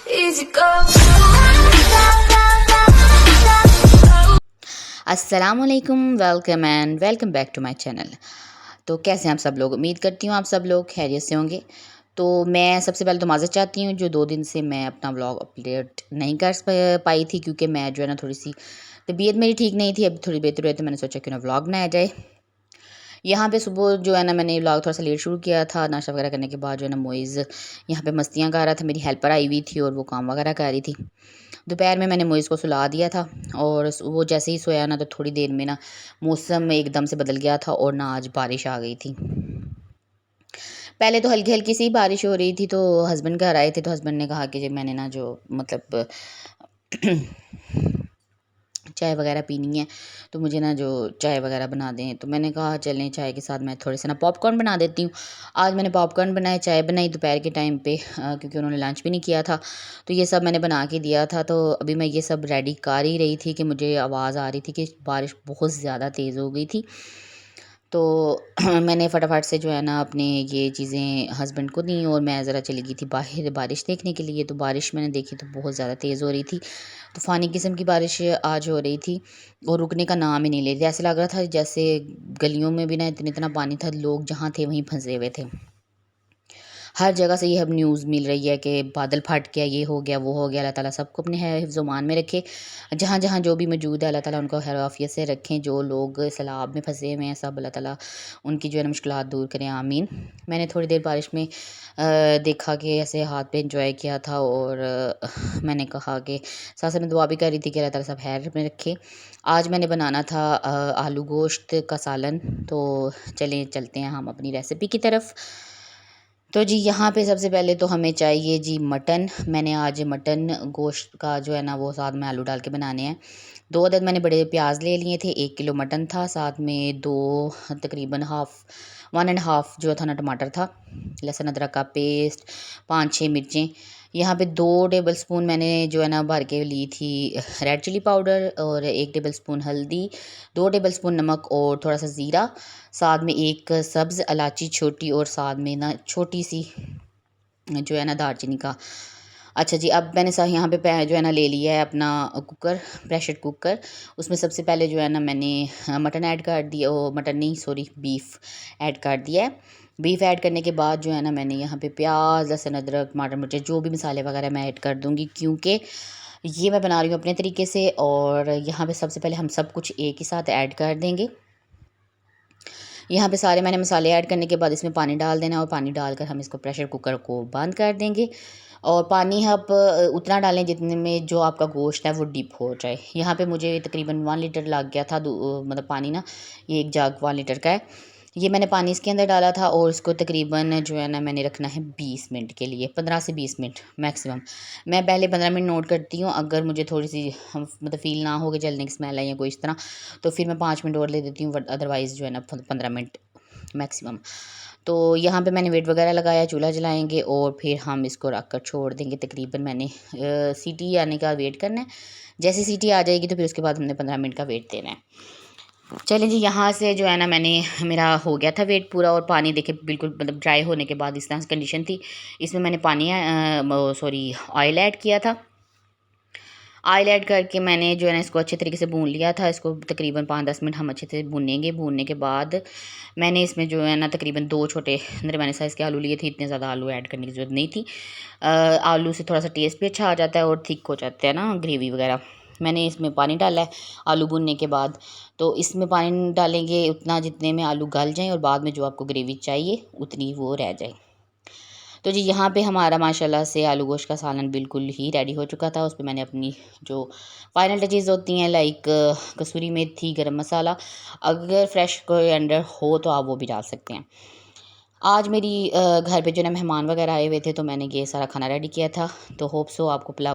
Easy go. अस्सलामुअलैकुम, welcome back to my channel. तो कैसे हैं आप सब लोग? उम्मीद करती हूँ आप सब लोग खैरियत से होंगे। तो मैं सबसे पहले तो माज़रत चाहती हूँ जो 2 दिन से मैं अपना व्लॉग अपडेट नहीं कर पाई थी, क्योंकि मैं जो है ना थोड़ी-सी तबीयत मेरी ठीक नहीं थी। अभी थोड़ी बेहतर हुई तो मैंने सोचा क्यों ना व्लॉग बनाया जाए। यहाँ पे सुबह जो है ना मैंने व्लॉग थोड़ा-सा लेट शुरू किया था। नाश्ता वगैरह करने के बाद जो है ना मोइज़ यहाँ पे मस्तियाँ कर रहा था। मेरी हेल्पर आई हुई थी और वो काम वगैरह कर रही थी। दोपहर में मैंने मोइज़ को सुला दिया था और वो जैसे ही सोया ना तो थोड़ी देर में ना मौसम एकदम से बदल गया था और ना आज बारिश आ गई थी। पहले तो हल्की-हल्की सी बारिश हो रही थी, तो हस्बैंड घर आए थे तो हस्बैंड ने कहा कि जी मैंने ना जो मतलब चाय वगैरह पीनी है तो मुझे ना जो चाय वगैरह बना दें। तो मैंने कहा चलें चाय के साथ मैं थोड़े से ना पॉपकॉर्न बना देती हूँ। आज मैंने पॉपकॉर्न बनाए, चाय बनाई दोपहर के टाइम पे, क्योंकि उन्होंने लंच भी नहीं किया था। तो ये सब मैंने बना के दिया था। तो अभी मैं ये सब रेडी कर ही रही थी कि मुझे आवाज़ आ रही थी कि बारिश बहुत ज़्यादा तेज़ हो गई थी। तो मैंने फटाफट से जो है ना अपने ये चीज़ें हस्बैंड को दी और मैं ज़रा चली गई थी बाहर बारिश देखने के लिए। तो बारिश मैंने देखी तो बहुत ज़्यादा तेज़ हो रही थी। तूफ़ानी किस्म की बारिश आज हो रही थी और रुकने का नाम ही नहीं ले रही थी। ऐसा लग रहा था जैसे गलियों में भी ना इतना पानी था, लोग जहाँ थे वहीं फंसे हुए थे। हर जगह से ये अब न्यूज़ मिल रही है कि बादल फट गया, ये हो गया, वो हो गया। अल्लाह ताला सबको अपने हिफ्ज़-ओ-मान में रखे। जहाँ-जहाँ जो भी मौजूद है अल्लाह ताला उनको खैर आफ़ियत से रखें। जो लोग सैलाब में फँसे हुए हैं सब अल्लाह ताला उनकी जो है ना मुश्किलात दूर करें, आमीन। मैंने थोड़ी देर बारिश में देखा कि ऐसे हाथ पे एंजॉय किया था और मैंने कहा कि साथ साथ मैं दुआ भी कर रही थी कि अल्लाह ताला सब खैर में रखे। आज मैंने बनाना था आलू गोश्त का सालन। तो चलें चलते हैं हम अपनी रेसिपी की तरफ। तो जी यहाँ पे सबसे पहले तो हमें चाहिए जी मटन। मैंने आज मटन गोश्त का जो है ना वो साथ में आलू डाल के बनाने हैं। 2 अदद मैंने बड़े प्याज ले लिए थे, 1 किलो मटन था, साथ में 2 तकरीबन हाफ़ 1 एंड हाफ़ जो था ना टमाटर था, लहसुन अदरक का पेस्ट, 5-6 मिर्चें। यहाँ पे 2 टेबल स्पून मैंने जो है ना भर के ली थी रेड चिली पाउडर और 1 टेबल स्पून हल्दी, 2 टेबल स्पून नमक और थोड़ा सा ज़ीरा, साथ में 1 सब्ज़ इलायची छोटी और साथ में ना छोटी सी जो है ना दालचीनी का। अच्छा जी, अब मैंने यहाँ पे जो है ना ले लिया है अपना कुकर, प्रेशर कुकर। उसमें सबसे पहले जो है ना मैंने मटन ऐड कर दिया, ओ मटन नहीं सॉरी बीफ ऐड कर दिया है। बीफ ऐड करने के बाद जो है ना मैंने यहाँ पे प्याज, लहसुन, अदरक, टमाटर, मिर्च जो भी मसाले वगैरह मैं ऐड कर दूँगी, क्योंकि ये मैं बना रही हूँ अपने तरीके से। और यहाँ पे सबसे पहले हम सब कुछ एक ही साथ ऐड कर देंगे। यहाँ पे सारे मैंने मसाले ऐड करने के बाद इसमें पानी डाल देना और पानी डालकर हम इसको प्रेशर कुकर को बंद कर देंगे। और पानी आप उतना डालें जितने में जो आपका गोश्त है वो डीप हो जाए। यहाँ पे मुझे तकरीबन 1 लीटर लग गया था, मतलब पानी ना, ये एक जग 1 लीटर का है। ये मैंने पानी इसके अंदर डाला था और इसको तकरीबन जो है ना मैंने रखना है 20 मिनट के लिए, 15 से 20 मिनट मैक्सिमम। मैं पहले 15 मिनट नोट करती हूँ, अगर मुझे थोड़ी सी हम मतलब फ़ील ना हो कि जलने की स्मेल है या कोई इस तरह, तो फिर मैं 5 मिनट और ले देती हूँ, अदरवाइज़ जो है ना 15 मिनट मैक्सिमम। तो यहाँ पे मैंने वेट वगैरह लगाया, चूल्हा जलाएंगे और फिर हम इसको रख कर छोड़ देंगे। तकरीबन मैंने सीटी आने का वेट करना है। जैसे सीटी आ जाएगी तो फिर उसके बाद हमने 15 मिनट का वेट देना है। चलें जी, यहाँ से जो है ना मैंने मेरा हो गया था वेट पूरा और पानी देखे बिल्कुल मतलब ड्राई होने के बाद इस तरह से कंडीशन थी। इसमें मैंने पानी सॉरी ऑयल ऐड किया था। ऑयल ऐड करके मैंने जो है ना इसको अच्छे तरीके से भून लिया था। इसको तकरीबन 5-10 मिनट हम अच्छे से भूनेंगे। भूनने के बाद मैंने इसमें जो है ना तकरीबन 2 छोटे दरमियाने साइज़ के आलू लिए थे। इतने ज़्यादा आलू ऐड करने की ज़रूरत नहीं थी। आलू से थोड़ा सा टेस्ट भी अच्छा आ जाता है और थिक हो जाता है ना ग्रेवी वगैरह। मैंने इसमें पानी डाला है आलू भूनने के बाद। तो इसमें पानी डालेंगे उतना जितने में आलू गल जाएँ और बाद में जो आपको ग्रेवी चाहिए उतनी वो रह जाए। तो जी यहाँ पे हमारा माशाल्लाह से आलू गोश्त का सालन बिल्कुल ही रेडी हो चुका था। उस पे मैंने अपनी जो फाइनल टचेज़ होती हैं लाइक कसूरी मेथी, गरम मसाला, अगर फ्रेश कोरिएंडर हो तो आप वो भी डाल सकते हैं। आज मेरी घर पे जो है ना मेहमान वगैरह आए हुए थे तो मैंने ये सारा खाना रेडी किया था। तो होप सो आपको पुलाव